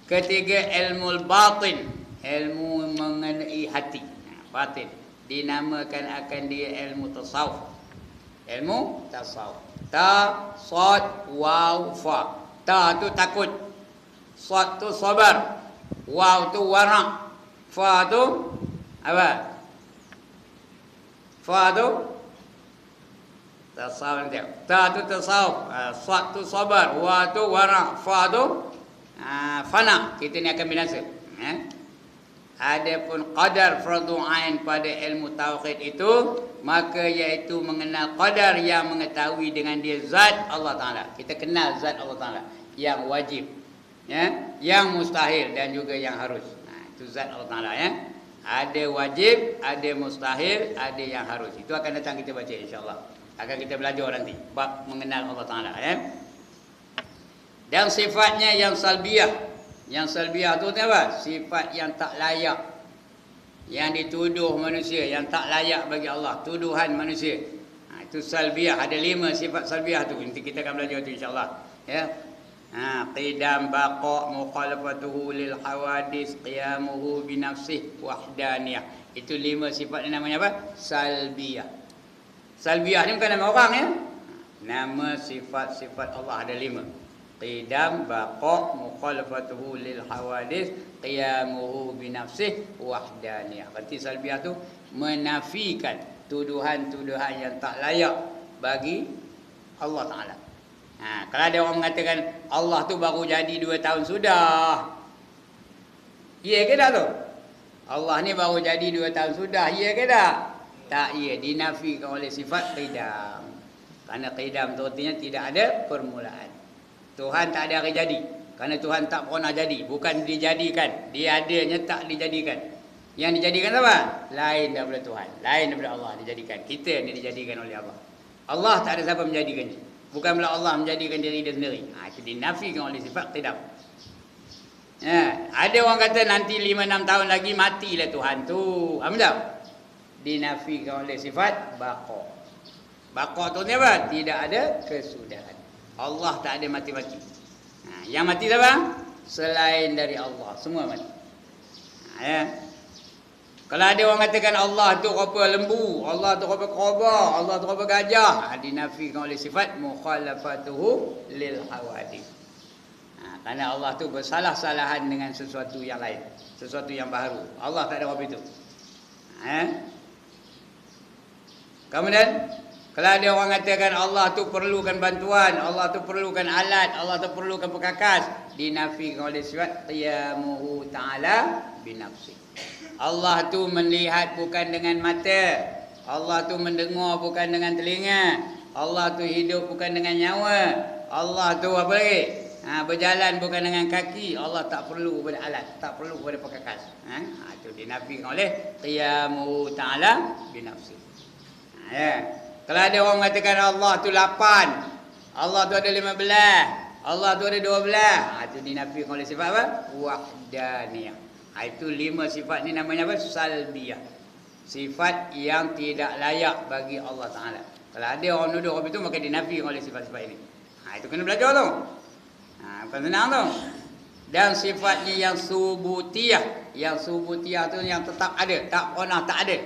ketiga ilmu batin. Ilmu mengenai hati. Batin. Dinamakan akan dia ilmu tasawuf. Ilmu tasawuf. Ta, sad, waw, fa. Ta tu takut. Sad tu sabar. Waw tu wara'. Fa tu apa? Fa tu tasawuf dia. Ta tu tasawuf. Sad tu sabar. Wa tu wara'. Fa tu fana. Kita ni akan binasa. Adapun qadar fardu ain pada ilmu tauhid itu, maka iaitu mengenal qadar yang mengetahui dengan dia zat Allah Taala. Kita kenal zat Allah Taala yang wajib, ya, yang mustahil dan juga yang harus. Itu zat Allah Taala, ya. Ada wajib, ada mustahil, ada yang harus. Itu akan datang kita baca insya-Allah. Akan kita belajar nanti bab mengenal Allah Taala, ya. Dan sifatnya yang salbiyah. Yang salbiyah tu apa? Sifat yang tak layak, yang dituduh manusia, yang tak layak bagi Allah, tuduhan manusia. Itu salbiyah. Ada 5 sifat salbiyah tu. Nanti kita akan belajar tu insya-Allah, ya. Qidam, baqa, mukhalafatuhu lil hawadis, qiyamuhu bi nafsihi, wahdaniyah. Itu 5 sifat yang namanya apa? Salbiyah. Salbiah ni bukan nama orang ya. Nama sifat-sifat Allah ada 5. Qidam, baqa, mukhalafatuhu lil hawadis, qiyamuhu binafsih, wahdaniyah. Berarti salbiah tu menafikan tuduhan-tuduhan yang tak layak bagi Allah Ta'ala. Kalau ada orang mengatakan Allah tu baru jadi 2 tahun sudah, ya ke tak tu? Allah ni baru jadi 2 tahun sudah, ya ke tak? Tak, ya. Dinafikan oleh sifat qidam. Kerana qidam tu artinya tidak ada permulaan. Tuhan tak ada hari jadi. Kerana Tuhan tak pernah jadi. Bukan dijadikan. Dia adanya tak dijadikan. Yang dijadikan apa? Lain daripada Tuhan. Lain daripada Allah dijadikan. Kita ni dijadikan oleh Allah. Allah tak ada siapa menjadikannya. Bukan pula Allah menjadikan diri dia sendiri. Itu dinafikan oleh sifat qidam. Ada orang kata nanti 5-6 tahun lagi matilah Tuhan tu. Apa tahu? Dinafikan oleh sifat baqa. Baqa tu ni apa? Tidak ada kesudahan. Allah tak ada mati-mati. Yang mati siapa? Selain dari Allah. Semua mati. Kalau ada orang katakan Allah tu rupa lembu, Allah tu rupa kera, Allah tu rupa gajah, dinafikan oleh sifat mukhalafatuhu lil hawadith. Kerana Allah tu bersalah-salahan dengan sesuatu yang lain, sesuatu yang baru. Allah tak ada rupa itu. Kemudian kalau ada orang katakan Allah tu perlukan bantuan, Allah tu perlukan alat, Allah tu perlukan perkakas, dinafikan oleh sifat qiyamuhu ta'ala binafsi. Allah tu melihat bukan dengan mata, Allah tu mendengar bukan dengan telinga, Allah tu hidup bukan dengan nyawa, Allah tu apa lagi? Berjalan bukan dengan kaki. Allah tak perlu pada alat, tak perlu pada perkakas. Itu dinafikan oleh qiyamuhu ta'ala binafsi. Kalau ada orang mengatakan Allah tu 8, Allah tu ada 15, Allah tu ada 12, itu dinafikan oleh sifat apa? Wahdaniyah. Itu 5 sifat ni namanya apa? Salbiyah. Sifat yang tidak layak bagi Allah Ta'ala. Kalau ada orang nuduh orang itu, maka dinafikan oleh sifat-sifat ini. Itu kena belajar tu. Bukan senang tu. Dan sifatnya yang subutiyah. Yang subutiyah tu yang tetap ada, tak pernah tak ada.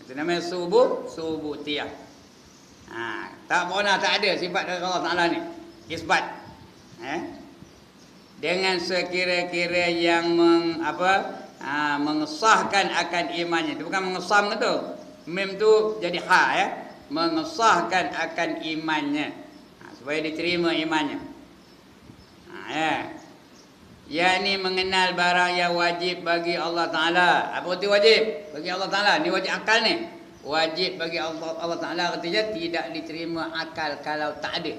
Itu namanya subutiyah. Tak pernah tak ada sifat dari Allah Ta'ala ni. Isbat. Dengan sekira-kira yang mengesahkan akan imannya. Itu bukan mengesam tu. Mim tu jadi ha ya. Mengesahkan akan imannya. Supaya diterima imannya. Yakni mengenal barang yang wajib bagi Allah Ta'ala. Apa itu wajib bagi Allah Ta'ala? Ni wajib akal ni. Wajib bagi Allah Ta'ala artinya tidak diterima akal kalau tak ada.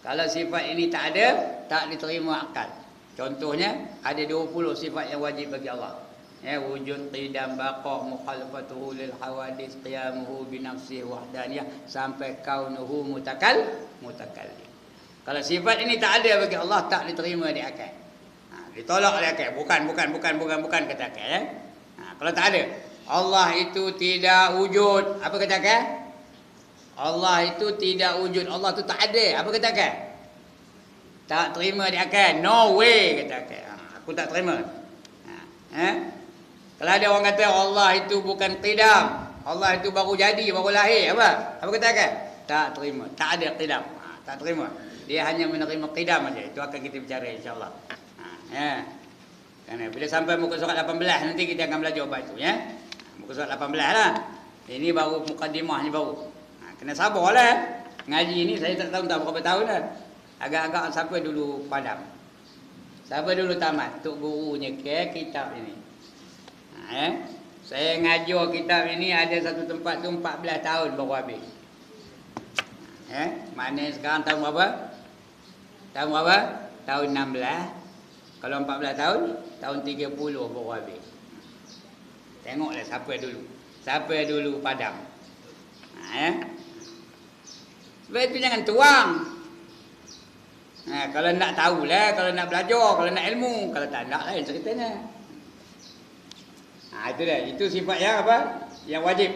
Kalau sifat ini tak ada, tak diterima akal. Contohnya ada 20 sifat yang wajib bagi Allah. Wujud, qidam, baqa, mukhalafatuhu lil hawadis, qiyamuhu binafsih wahdaniyah, sampai kaunuhu mutakallim. Kalau sifat ini tak ada bagi Allah, tak diterima di akal. Ditolak oleh akal. Bukan kata akal. Kalau tak ada, Allah itu tidak wujud. Apa kata akal? Allah itu tidak wujud. Allah itu tak ada. Apa kata akal? Tak terima di akal. No way kata akal. Aku tak terima. Kalau ada orang kata Allah itu bukan qidam, Allah itu baru jadi, baru lahir, apa kata akal? Tak terima. Tak ada qidam. Tak terima. Dia hanya menerima qidam saja. Itu akan kita bicara insya-Allah. Karena bila sampai muka surat 18 nanti kita akan belajar bab itu ya. Muka surat 18 lah. Ini baru mukadimah ni baru. Kena sabarlah. Ngaji ni saya tak tahu berapa tahun dah. Agak-agak sampai dulu padam. Sampai dulu tamat. Tok gurunya ke kitab ini. Saya ngajar kitab ini ada satu tempat tu 14 tahun baru habis. Mana sekarang tahun berapa? Tahun berapa? Tahun 16. Kalau 14 tahun, tahun 30 baru habis. Tengoklah siapa dulu padam. Sebab itu jangan tuang. Kalau nak tahulah, kalau nak belajar, kalau nak ilmu, kalau tak nak lain ceritanya. Itu dah, itu sifat yang apa? Yang wajib.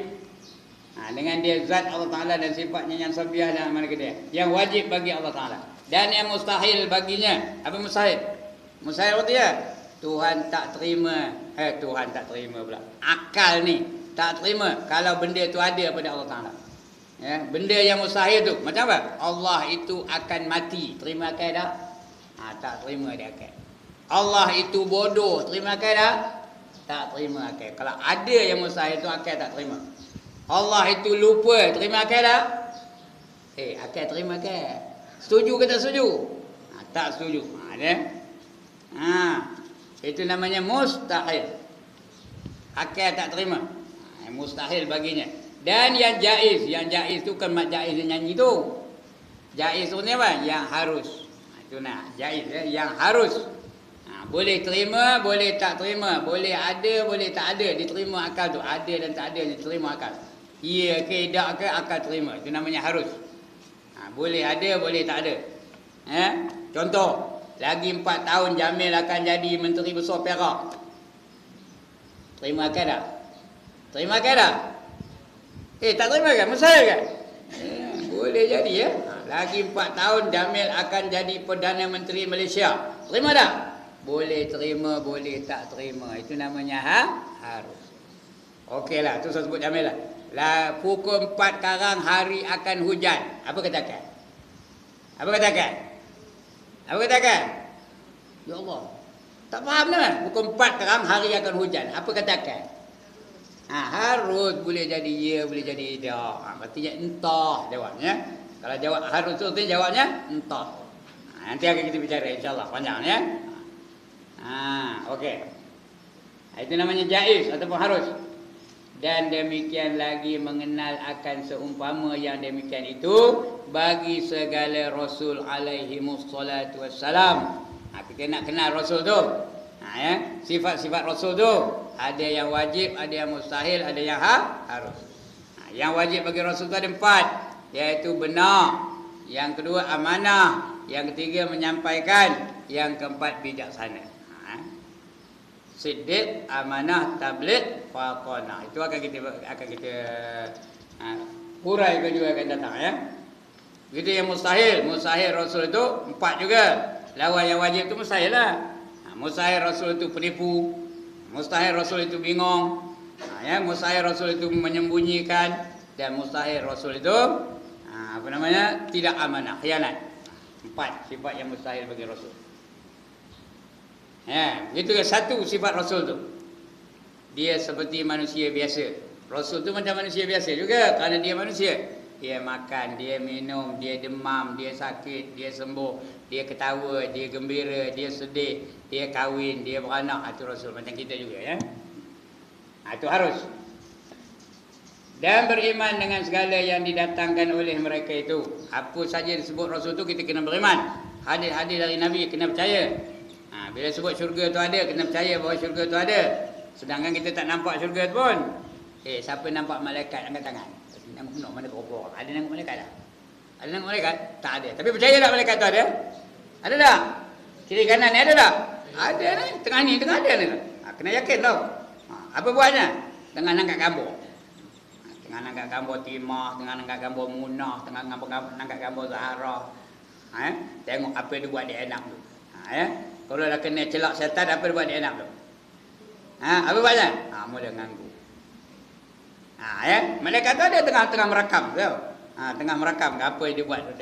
Dengan dia zat Allah Ta'ala dan sifatnya yang sabiah dan mana dia. Yang wajib bagi Allah Ta'ala. Dan yang mustahil baginya. Apa mustahil? Mustahil artinya Tuhan tak terima. Tuhan tak terima pula. Akal ni tak terima kalau benda tu ada pada Allah Ta'ala. Ya, benda yang mustahil tu macam apa? Allah itu akan mati, terima akal tak? Tak terima dia akal. Allah itu bodoh, terima akal tak? Tak terima akal. Kalau ada yang mustahil tu akal tak terima. Allah itu lupa, terima akal tak? Akal terima akal. Setuju ke tak setuju? Tak setuju. Itu namanya mustahil. Akal tak terima. Mustahil baginya. Dan yang jaiz tu kan mak jaiz yang nyanyi tu. Jaiz tu ni apa? Yang harus. Itu nak jaiz yang harus. Boleh terima, boleh tak terima, boleh ada, boleh tak ada, diterima akal tu. Ada dan tak ada diterima akal. Ya ke tak ke akal terima. Itu namanya harus. Boleh ada, boleh tak ada. Contoh, lagi 4 tahun Jamil akan jadi Menteri Besar Perak. Terima akal tak? Terima akal tak? Tak terima kan? Mustahil kan? Boleh jadi ya. Lagi 4 tahun Jamil akan jadi Perdana Menteri Malaysia. Terima tak? Boleh terima, boleh tak terima. Itu namanya harus. Okeylah, tu saya sebut Jamil lah. Pukul 4 karang hari akan hujan. Apa katakan? Apa katakan? Apa katakan? Ya Allah. Tak faham kan? Pukul 4 karang hari akan hujan. Apa katakan? Harus, boleh jadi ya, boleh jadi tidak. Artinya entah jawabnya. Kalau jawab harus tu jawabnya entah. Nanti akan kita bicara insya-Allah panjang ya. Okey. Itu namanya jaiz ataupun harus. Dan demikian lagi mengenal akan seumpama yang demikian itu bagi segala Rasul alaihi wassalatu wassalam. Kita nak kenal Rasul tu. Sifat-sifat Rasul tu ada yang wajib, ada yang mustahil, ada yang harus. Yang wajib bagi Rasul tu ada 4, iaitu benar. Yang kedua amanah, yang ketiga menyampaikan, yang keempat bijaksana. Siddiq, amanah, tabligh, faqana. Itu akan kita hurai ke juga akan datang ya. Begitu yang mustahil Rasul itu 4 juga. Lawan yang wajib itu mustahil lah. Mustahil Rasul itu penipu. Mustahil Rasul itu bingung. Mustahil Rasul itu menyembunyikan. Dan mustahil Rasul itu tidak amanah, khianat. 4 sifat yang mustahil bagi Rasul. Itu satu sifat Rasul tu. Dia seperti manusia biasa. Rasul tu macam manusia biasa juga kerana dia manusia. Dia makan, dia minum, dia demam, dia sakit, dia sembuh, dia ketawa, dia gembira, dia sedih, dia kahwin, dia beranak. Itu Rasul macam kita juga ya. Itu harus. Dan beriman dengan segala yang didatangkan oleh mereka itu. Apa saja disebut Rasul tu kita kena beriman. Hadis-hadis dari Nabi kena percaya. Bila sebut syurga tu ada, kena percaya bahawa syurga tu ada. Sedangkan kita tak nampak syurga tu pun. Siapa nampak malaikat angkat tangan? Nampak mana kau? Ada nampak malaikat tak? Ada nampak malaikat? Tak ada. Tapi percaya tak malaikat tu ada? Ada tak? Kiri kanan ni ada tak? Ada ni. Tengah ni, tengah ada ni. Kena yakin tau. Apa buatnya? Tengah angkat gambar. Tengah angkat gambar Timah, tengah angkat gambar Munah, tengah angkat gambar Zahra. Tengok apa dia buat dia enak tu. Kalau dah kena celak syaitan, apa dia buat dia enak tu? Apa buatnya? Mula nganggu. Malaikat tu ada tengah merakam tu. Tengah merakam apa yang dia buat tu.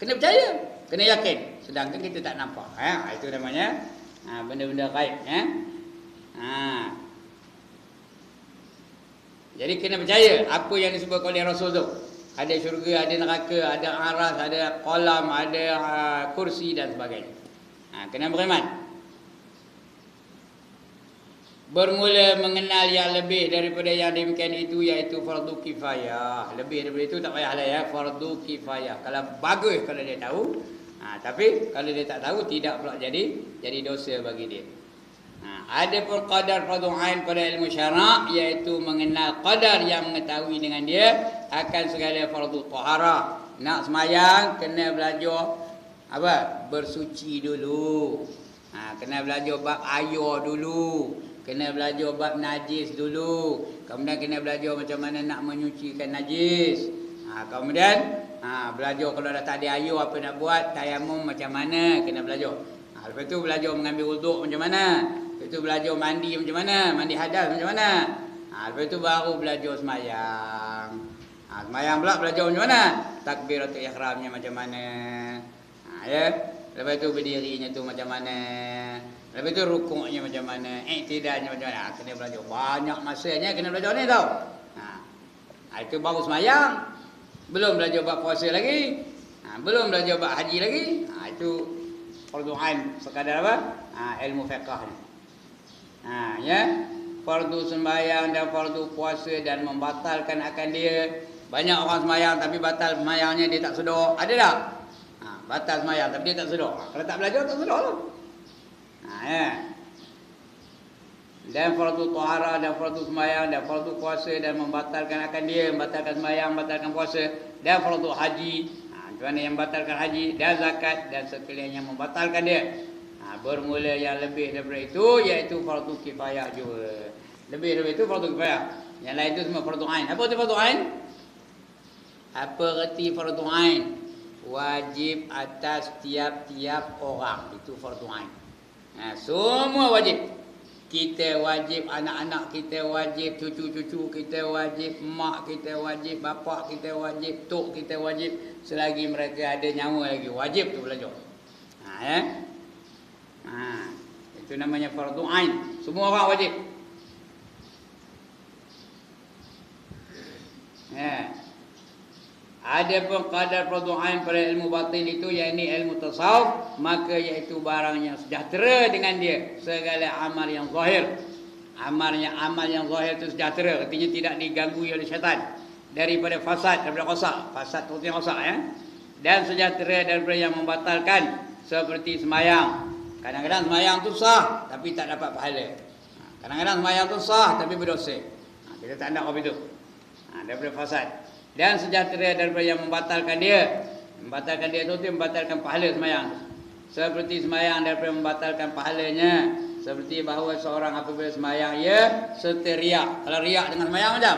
Kena percaya, kena yakin. Sedangkan kita tak nampak. Itu namanya benda-benda gaib. Jadi kena percaya apa yang disebut oleh Rasul tu. Ada syurga, ada neraka, ada aras, ada kolam, ada kursi dan sebagainya. Kena beriman. Bermula mengenal yang lebih daripada yang demikian itu, iaitu fardu kifayah. Lebih daripada itu tak payahlah ya, fardu kifayah. Kalau bagus kalau dia tahu, tapi kalau dia tak tahu tidak pula jadi dosa bagi dia. Adapun qadar fardu ain pada ilmu syarak, iaitu mengenal qadar yang mengetahui dengan dia akan segala fardu taharah. Nak semayang kena belajar apa? Bersuci dulu. Kena belajar bab air dulu. Kena belajar bab najis dulu. Kemudian kena belajar macam mana nak menyucikan najis. Kemudian belajar kalau dah tak ada air apa nak buat, tayamum macam mana, kena belajar. Lepas tu belajar mengambil wuduk macam mana. Lepas tu belajar mandi macam mana, mandi hadas macam mana. Lepas tu baru belajar semayang. Semayang pula belajar macam mana? Takbiratul ihramnya macam mana? Ya. Lepas tu berdirinya tu macam mana? Lepas tu rukuknya macam mana? Iktidalnya macam mana? Kena belajar banyak masanya kena belajar ni tau. Itu baru semayang. Belum belajar bab puasa lagi. Belum belajar bab haji lagi. Itu fardu ain sekadar apa? Ilmu fiqh ni. Ya. Fardu sembahyang dan fardu puasa dan membatalkan akan dia. Banyak orang sembahyang tapi batal sembahyangnya dia tak sedar. Ada tak? Batal sembahyang tapi dia tak sedar. Kalau tak belajar tak sedar lah. Ya. Dan fardu tahara dan fardu sembahyang dan fardu puasa dan membatalkan akan dia, membatalkan sembahyang, membatalkan puasa dan fardu haji. Tuan yang membatalkan haji dan zakat dan sekaliannya membatalkan dia. Bermula yang lebih daripada itu iaitu fardu kifayah juga. Lebih daripada itu fardu kifayah. Yang lain itu semua fardu ain. Apa itu fardu ain? Apa erti fardu ain? Wajib atas tiap-tiap orang. Itu fardu ain. Semua wajib. Kita wajib, anak-anak kita wajib, cucu-cucu kita wajib, mak kita wajib, bapa kita wajib, tok kita wajib. Selagi mereka ada nyawa lagi, wajib tu belajar. Itu namanya fardu ain. Semua orang wajib. Ada pun kadar fardu ain pada ilmu batin itu, yakni ilmu tasawuf, maka iaitu barang yang sejahtera dengan dia segala amal yang zahir. Amal yang zahir itu sejahtera, artinya tidak diganggu oleh syaitan daripada fasad, daripada rosak. Fasad itu yang rosak ya. Dan sejahtera daripada yang membatalkan seperti semayang. Kadang-kadang semayang itu sah tapi tak dapat pahala. Kadang-kadang semayang itu sah tapi berdosa. Kita tak nak apa itu. Daripada fasad. Dan sejahtera daripada yang membatalkan dia. Membatalkan dia itu membatalkan pahala semayang. Seperti semayang daripada membatalkan pahalanya. Seperti bahawa seorang apabila semayang ia serta riak. Kalau riak dengan semayang macam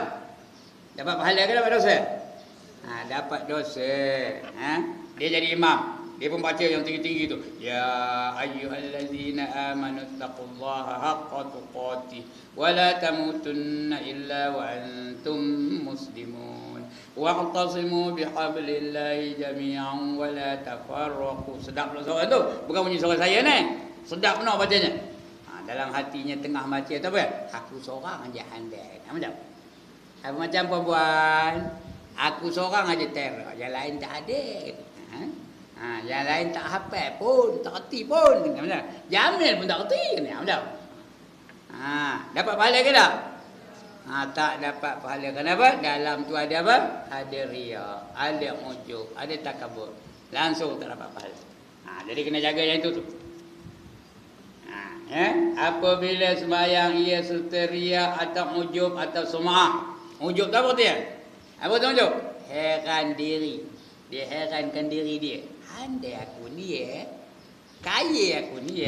dapat pahala ke dapat dosa? Dapat dosa. Dia jadi imam. Dia pun baca yang tinggi-tinggi tu. Ya ayyuhallazina amanu taqullaha haqqa tuqatih wa la tamutunna illa wa antum muslimun. Wa'tasimu bihablillahi jami'an wa la tafarraqu. Sedap pula suara tu. Bukan bunyi suara saya ni. Sedap benar bacanya. Dalam hatinya tengah baca tu apa? Aku seorang aja handai. Macam apa macam perempuan? Aku seorang aja teror. Yang lain tak ada. Yang lain tak hafal pun, tak erti pun. Macam Jamil pun tak erti. Macam dapat pahala ke tak? Tak dapat pahala. Kenapa? Dalam tu ada apa? Ada riya, ada ujub, ada takabur. Langsung tak dapat pahala. Jadi kena jaga yang itu tu. Apabila sembahyang ia serta riya atau ujub atau sum'ah. Ujub tu apa dia? Apa tu ujub? Heran diri. Dia herankan diri dia. Andai aku ni kaya aku ni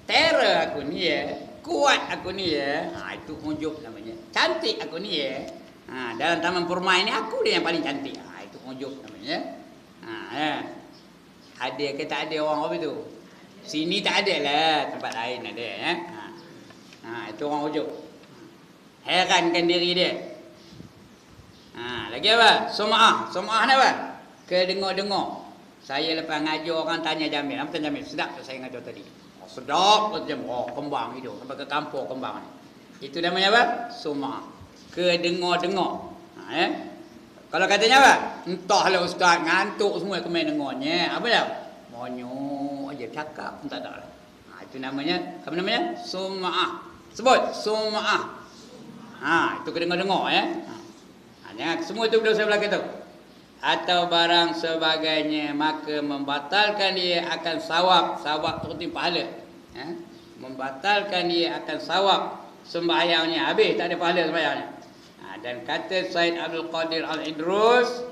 terror aku ni kuat aku ni itu ujub namanya. Cantik aku ni dalam taman permai ni aku dia yang paling cantik. Itu ujub namanya. Ada ke tak ada orang apa tu? Sini tak ada lah, tempat lain ada itu orang ujub. Herankan diri dia. Lagi apa? Sum'ah. Sum'ah ni apa? Kedengar-dengar. Saya lepas ngajar orang tanya Jamil. Apa tanya Jamil? Sedap tak saya ngajar tadi? Sedap macam kembang itu. Sampai ke kampung kembang ni. Itu namanya apa? Sum'ah. Kedengar-dengar. Kalau katanya apa? Entahlah ustaz, ngantuk semua ke main dengarnya. Apa dah? Monyok aja cakap pun tak ada lah. Itu namanya, apa namanya? Sum'ah. Sebut. Sum'ah. Itu kedengar-dengar jangan semua itu berdosa belaka tu. Atau barang sebagainya, maka membatalkan dia akan sawab. Sawab tu arti pahala. Membatalkan dia akan sawab sembahyangnya. Habis tak ada pahala sembahyangnya. Dan kata Said Abdul Qadir Al-Idrus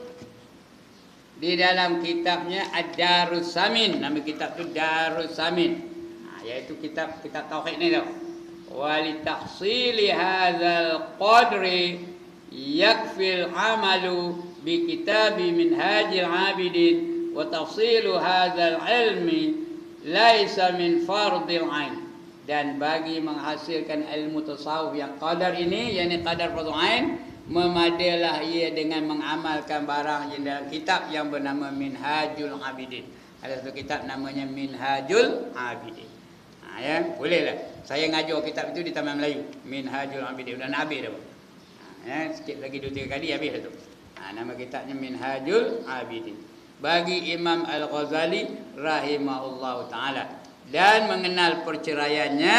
di dalam kitabnya Ad-Darus Samin. Nama kitab tu Darus Samin. Iaitu kitab tauhid ni tau. Wa li tahsili hadzal qadri yakfil amalu bi kitabi minhajil abidin wa tafsilu hadzal ilmi laisa min fardil ain. Dan bagi menghasilkan ilmu tasawuf yang qadar ini, yakni qadar fardhu ain, memadalah ia dengan mengamalkan barang yang dalam kitab yang bernama Minhajul Abidin. Ada satu kitab namanya Minhajul Abidin. Ya, bolehlah. Saya ngajar kitab itu di Taman Melayu, Minhajul Abidin. Dah nak habis dah. Ya, sikit lagi 2-3 kali habis dah tu. Nama kitabnya Minhajul Abidin. Bagi Imam Al-Ghazali rahimahullahu taala, dan mengenal perceraiannya,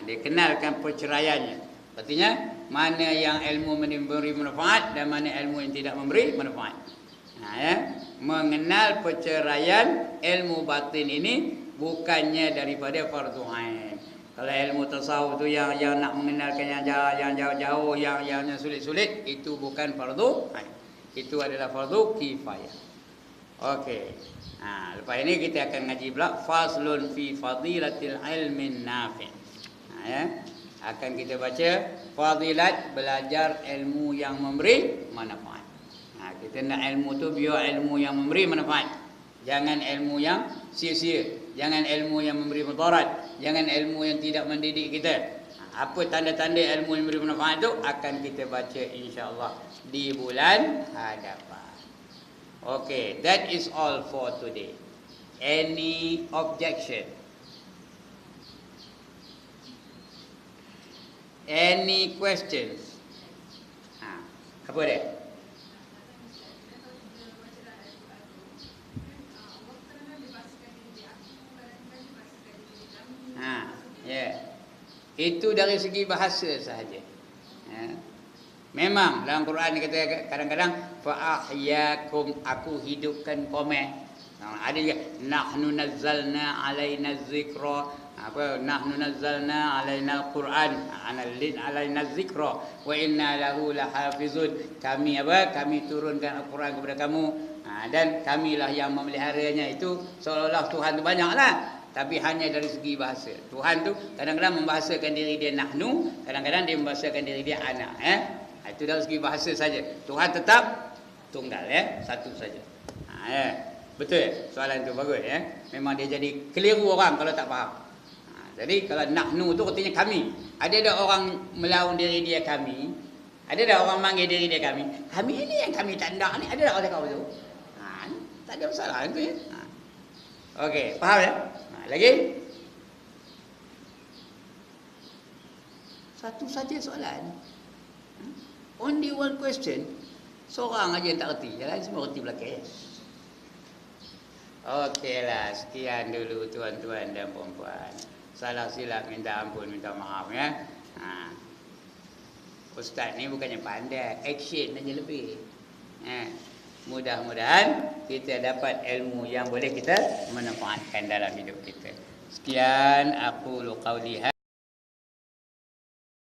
dia kenalkan perceraiannya. Artinya mana yang ilmu memberi manfaat dan mana ilmu yang tidak memberi manfaat. Ya. Mengenal perceraian ilmu batin ini bukannya daripada fardu ain. Kalau ilmu tasawuf tu yang nak mengenalkan yang jauh-jauh, yang sulit-sulit, itu bukan fardu ain. Itu adalah fardu kifayah. Okey. Lepas ini kita akan ngaji pula faslun fi fadilatil ilmin nafi'. Ya. Akan kita baca fadilat belajar ilmu yang memberi manfaat. Kita nak ilmu tu biar ilmu yang memberi manfaat. Jangan ilmu yang sia-sia. Jangan ilmu yang memberi mudarat. Jangan ilmu yang tidak mendidik kita. Apa tanda-tanda ilmu yang memberi manfaat tu akan kita baca insya-Allah di bulan hadapan. Okay, that is all for today. Any objection? Any questions? Apa dia? Yeah. Itu dari segi bahasa sahaja. Memang dalam Quran kata kadang-kadang fa ahyakum, aku hidupkan komen. Ada juga nahnu nazzalna alaina dzikra, nahnu nazzalna alaina alquran alaina dzikra wa inna lahu lahafizun. Kami kami turunkan Al-Quran kepada kamu, dan kamilah yang memeliharanya. Itu seolah-olah Tuhan tu banyaklah, tapi hanya dari segi bahasa. Tuhan tu kadang-kadang membahasakan diri dia nahnu, kadang-kadang dia membahasakan diri dia ana. Itu dari segi bahasa saja. Tuhan tetap tunggal, satu saja. Betul soalan tu bagus, Memang dia jadi keliru orang kalau tak faham. Jadi kalau nahnu tu artinya kami. Ada orang melawan diri dia kami. Ada orang manggil diri dia kami. Kami ini yang kami tak nak ni. Ada orang cakap begitu. Tak ada masalah tu, Okey, faham ya? Lagi? Satu saja soalan. Only one question. Seorang aja yang tak reti. Yang lain semua reti belakang. Okeylah, sekian dulu tuan-tuan dan puan-puan. Salah silap minta ampun, minta maaf ya. Ustaz ni bukannya pandai, action aja lebih. Mudah-mudahan kita dapat ilmu yang boleh kita manfaatkan dalam hidup kita. Sekian aku qauli